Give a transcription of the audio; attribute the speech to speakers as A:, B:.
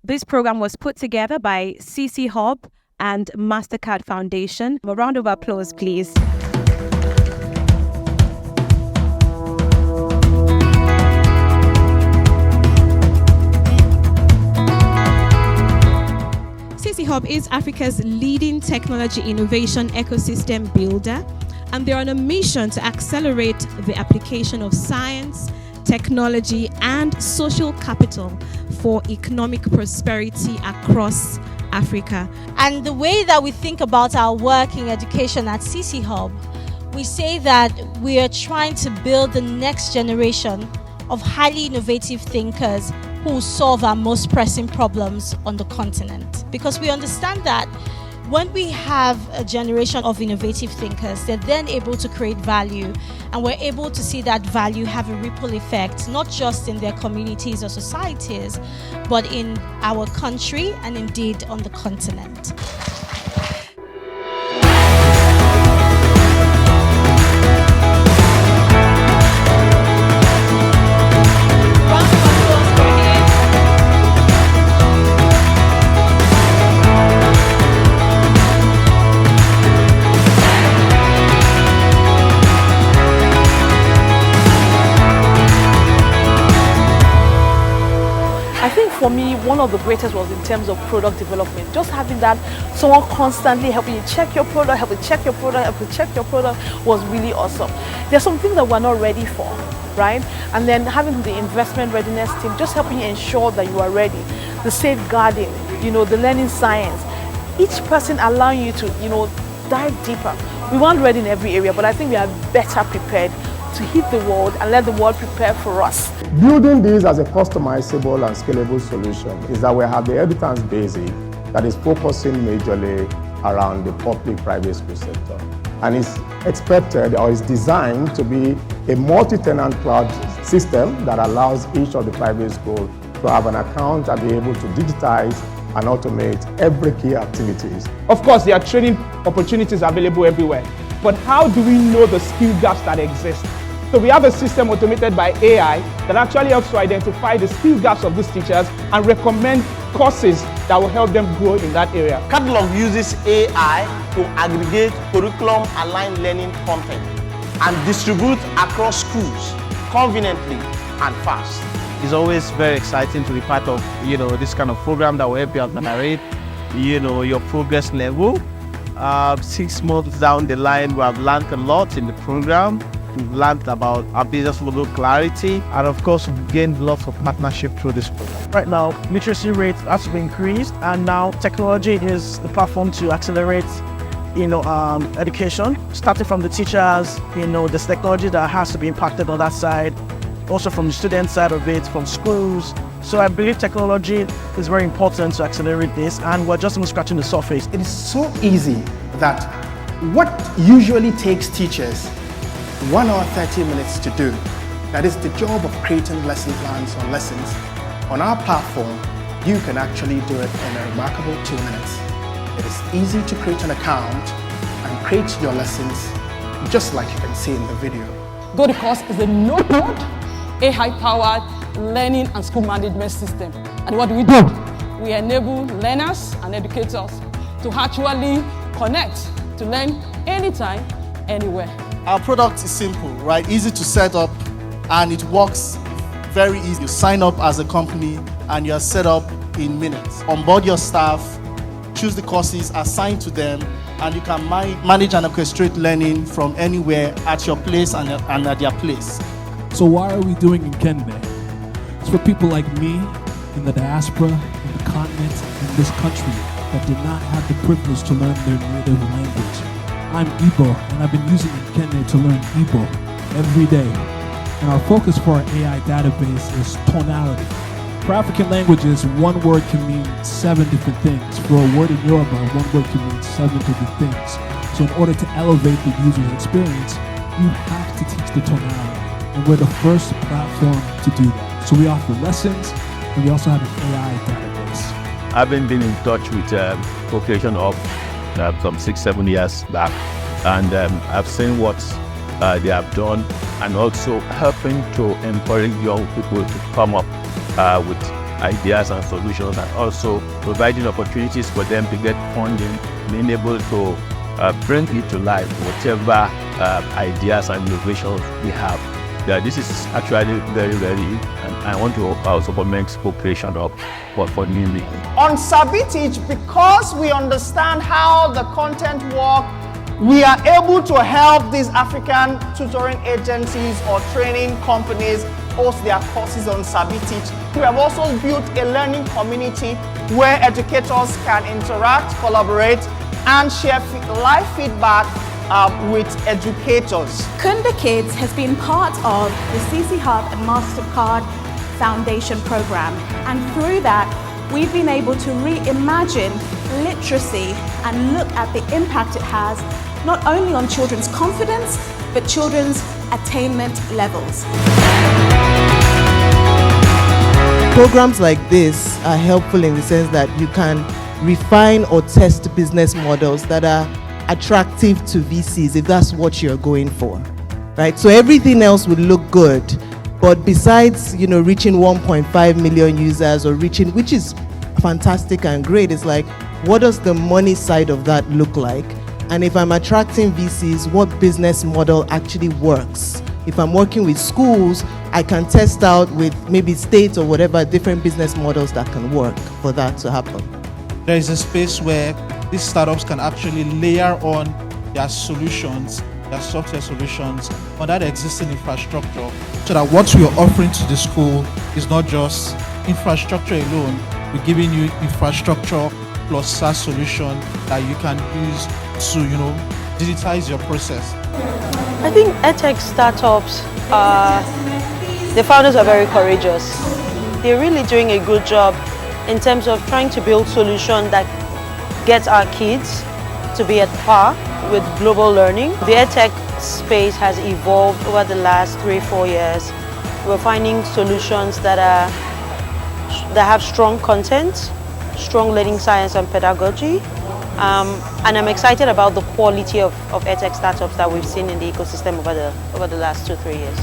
A: This program was put together by CC Hub and Mastercard Foundation. A round of applause, please.
B: CC Hub is Africa's leading technology innovation ecosystem builder, and they're on a mission to accelerate the application of science, technology, and social capital for economic prosperity across Africa.
C: And the way that we think about our work in education at CC Hub, we say that we are trying to build the next generation of highly innovative thinkers who solve our most pressing problems on the continent. Because we understand that when we have a generation of innovative thinkers, they're then able to create value, and we're able to see that value have a ripple effect, not just in their communities or societies, but in our country and indeed on the continent.
D: For me, one of the greatest was in terms of product development. Just having that, someone constantly helping you check your product, helping check your product, helping check your product was really awesome. There's some things that we're not ready for, right? And then having the investment readiness team just helping you ensure that you are ready. The safeguarding, the learning science. Each person allowing you to, dive deeper. We weren't ready in every area, but I think we are better prepared to hit the world and let the world prepare for us.
E: Building this as a customizable and scalable solution is that we have the evidence basic that is focusing majorly around the public-private school sector. And it's expected or is designed to be a multi-tenant cloud system that allows each of the private schools to have an account and be able to digitize and automate every key activities.
F: Of course, there are training opportunities available everywhere. But how do we know the skill gaps that exist? So we have a system automated by AI that actually helps to identify the skill gaps of these teachers and recommend courses that will help them grow in that area.
G: Catalog uses AI to aggregate curriculum-aligned learning content and distribute across schools conveniently and fast.
H: It's always very exciting to be part of, this kind of program that will help you accelerate, your progress level. 6 months down the line, we have learned a lot in the program. We've learned about our business model clarity, and of course, we've gained lots of partnership through this program.
I: Right now, literacy rates have to be increased, and now technology is the platform to accelerate, education. Starting from the teachers, there's technology that has to be impacted on that side. Also from the student side of it, from schools. So I believe technology is very important to accelerate this, and we're just scratching the surface.
J: It is so easy that what usually takes teachers 1 hour 30 minutes to do, that is the job of creating lesson plans or lessons. On our platform, you can actually do it in a remarkable 2 minutes. It is easy to create an account and create your lessons just like you can see in the video.
K: GoToCourse is a no-code, AI-powered learning and school management system. And what do? We enable learners and educators to actually connect, to learn anytime, anywhere.
L: Our product is simple, right? Easy to set up, and it works very easy. You sign up as a company and you're set up in minutes. Onboard your staff, choose the courses assigned to them, and you can manage and orchestrate learning from anywhere at your place and at their place.
M: So why are we doing Nkenne? It's for people like me in the diaspora, in the continent, in this country that did not have the privilege to learn their native language. I'm Igbo, and I've been using Nkenne to learn Igbo every day. And our focus for our AI database is tonality. For African languages, one word can mean 7 different things. For a word in Yoruba, one word can mean 7 different things. So in order to elevate the user experience, you have to teach the tonality. And we're the first platform to do that. So we offer lessons, and we also have an AI database.
N: I've been in touch with Co-Creation Hub some 6-7 years back, and I've seen what they have done, and also helping to encourage young people to come up with ideas and solutions, and also providing opportunities for them to get funding, being able to bring it to life, whatever ideas and innovations we have. This is actually very, and I want to also supplement co-creation for Newly.
G: On Sabitich, because we understand how the content work, we are able to help these African tutoring agencies or training companies host their courses on Sabitich. We have also built a learning community where educators can interact, collaborate, and share live feedback with educators.
O: Kunda Kids has been part of the CC Hub and Mastercard Foundation program, and through that we've been able to reimagine literacy and look at the impact it has not only on children's confidence but children's attainment levels.
P: Programs like this are helpful in the sense that you can refine or test business models that are attractive to VCs if that's what you're going for, right? So everything else would look good, but besides, reaching 1.5 million users or reaching, which is fantastic and great, it's like, what does the money side of that look like? And if I'm attracting VCs, what business model actually works? If I'm working with schools, I can test out with maybe states or whatever different business models that can work for that to happen.
L: There is a space where these startups can actually layer on their solutions, their software solutions, on that existing infrastructure, so that what we are offering to the school is not just infrastructure alone. We're giving you infrastructure plus SaaS solution that you can use to, digitize your process.
Q: I think edtech startups, the founders are very courageous. They're really doing a good job in terms of trying to build solutions that get our kids to be at par with global learning. The edtech space has evolved over the last 3-4 years. We're finding solutions that have strong content, strong learning science and pedagogy, and I'm excited about the quality of edtech startups that we've seen in the ecosystem over the last 2-3 years.